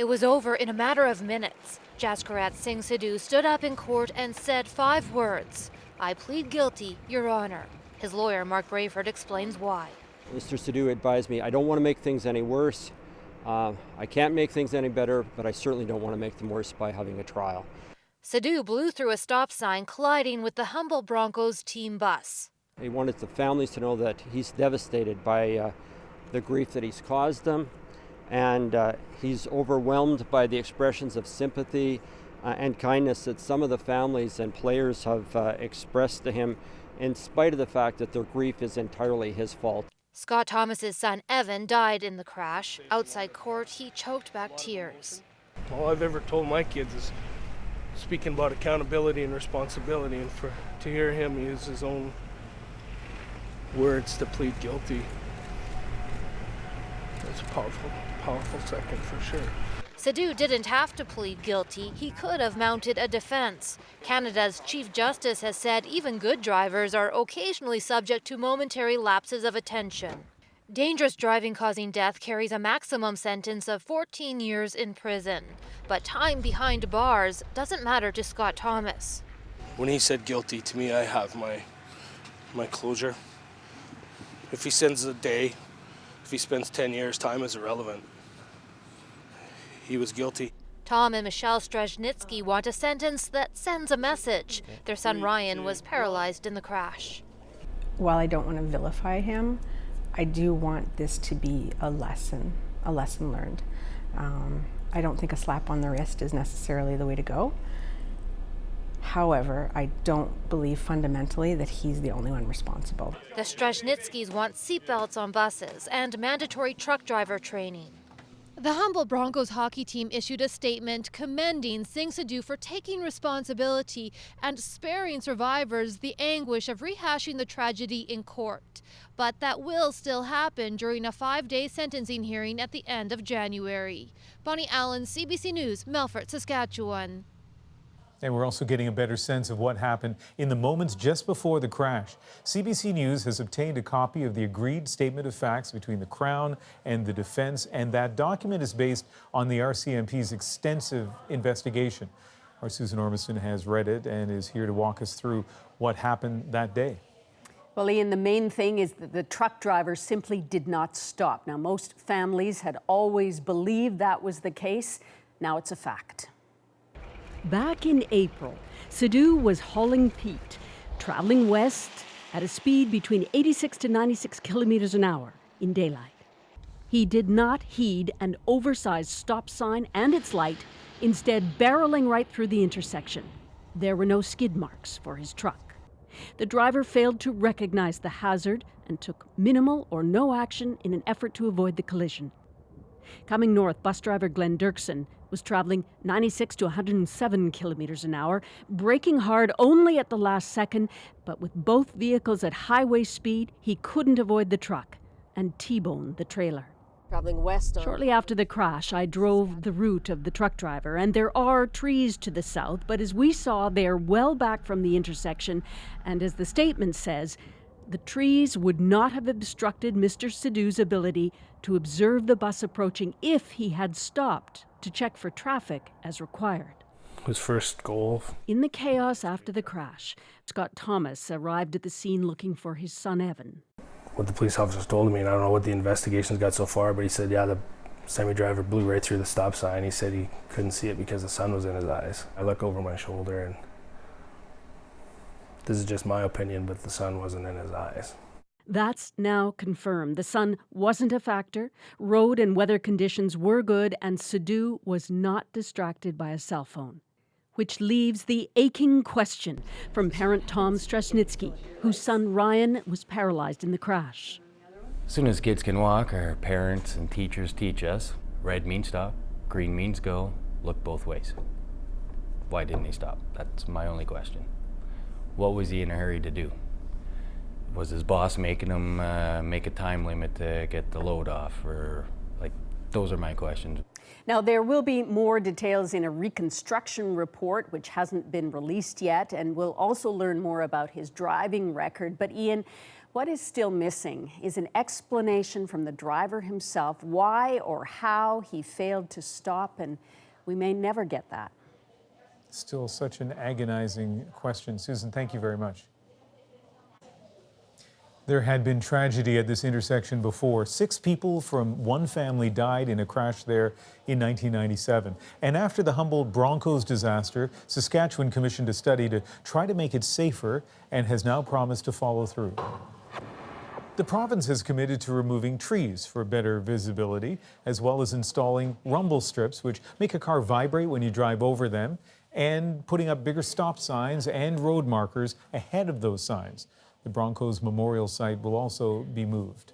It was over in a matter of minutes. Jaskirat Singh Sidhu stood up in court and said 5 words: "I plead guilty, Your Honor." His lawyer, Mark Brayford, explains why. Mr. Sidhu advised me, I don't want to make things any worse. I can't make things any better, but I certainly don't want to make them worse by having a trial. Sidhu blew through a stop sign, colliding with the Humboldt Broncos team bus. He wanted the families to know that he's devastated by the grief that he's caused them, and he's overwhelmed by the expressions of sympathy and kindness that some of the families and players have expressed to him, in spite of the fact that their grief is entirely his fault. Scott Thomas's son, Evan, died in the crash. Outside court, he choked back tears. All I've ever told my kids is speaking about accountability and responsibility, and to hear him use his own words to plead guilty, it's a powerful second for sure. Sidhu didn't have to plead guilty. He could have mounted a defense. Canada's Chief Justice has said even good drivers are occasionally subject to momentary lapses of attention. Dangerous driving causing death carries a maximum sentence of 14 years in prison. But time behind bars doesn't matter to Scott Thomas. When he said guilty, to me, I have my closure. If he sends a day, if he spends 10 years, time is irrelevant. He was guilty. Tom and Michelle Strzelnicki want a sentence that sends a message. Their son Ryan was paralyzed in the crash. While I don't want to vilify him, I do want this to be a lesson learned. I don't think a slap on the wrist is necessarily the way to go. However, I don't believe fundamentally that he's the only one responsible. The Strzelnickis want seatbelts on buses and mandatory truck driver training. The Humboldt Broncos hockey team issued a statement commending Singh Sidhu for taking responsibility and sparing survivors the anguish of rehashing the tragedy in court. But that will still happen during a 5-day sentencing hearing at the end of January. Bonnie Allen, CBC News, Melfort, Saskatchewan. And we're also getting a better sense of what happened in the moments just before the crash. CBC News has obtained a copy of the agreed statement of facts between the Crown and the defense, and that document is based on the RCMP's extensive investigation. Our Susan Ormiston has read it and is here to walk us through what happened that day. Well, Ian, the main thing is that the truck driver simply did not stop. Now, most families had always believed that was the case. Now it's a fact. Back in April, Sidhu was hauling peat, traveling west at a speed between 86 to 96 kilometers an hour in daylight. He did not heed an oversized stop sign and its light, instead barreling right through the intersection. There were no skid marks for his truck. The driver failed to recognize the hazard and took minimal or no action in an effort to avoid the collision. Coming north, bus driver Glenn Dirksen was traveling 96 to 107 kilometers an hour, braking hard only at the last second, but with both vehicles at highway speed, he couldn't avoid the truck and T-boned the trailer. Traveling west on... Shortly after the crash, I drove the route of the truck driver, and there are trees to the south, but as we saw, they're well back from the intersection, and as the statement says, the trees would not have obstructed Mr. Sidhu's ability to observe the bus approaching if he had stopped to check for traffic as required. His first goal. In the chaos after the crash, Scott Thomas arrived at the scene looking for his son Evan. What the police officers told me, and I don't know what the investigation's got so far, but he said, yeah, the semi-driver blew right through the stop sign. He said he couldn't see it because the sun was in his eyes. I look over my shoulder, and this is just my opinion, but the sun wasn't in his eyes. That's now confirmed. The sun wasn't a factor, road and weather conditions were good, and Sidhu was not distracted by a cell phone. Which leaves the aching question from parent Tom Strzelnicki, whose son Ryan was paralyzed in the crash. As soon as kids can walk, our parents and teachers teach us, red means stop, green means go, look both ways. Why didn't he stop? That's my only question. What was he in a hurry to do? Was his boss making him make a time limit to get the load off? Or, those are my questions. Now, there will be more details in a reconstruction report, which hasn't been released yet, and we'll also learn more about his driving record. But Ian, What is still missing is an explanation from the driver himself why or how he failed to stop, and we may never get that. Still such an agonizing question. Susan, thank you very much. There had been tragedy at this intersection before. 6 people from one family died in a crash there in 1997. And after the Humboldt Broncos disaster, Saskatchewan commissioned a study to try to make it safer and has now promised to follow through. The province has committed to removing trees for better visibility, as well as installing rumble strips, which make a car vibrate when you drive over them, and putting up bigger stop signs and road markers ahead of those signs. The Broncos Memorial site will also be moved.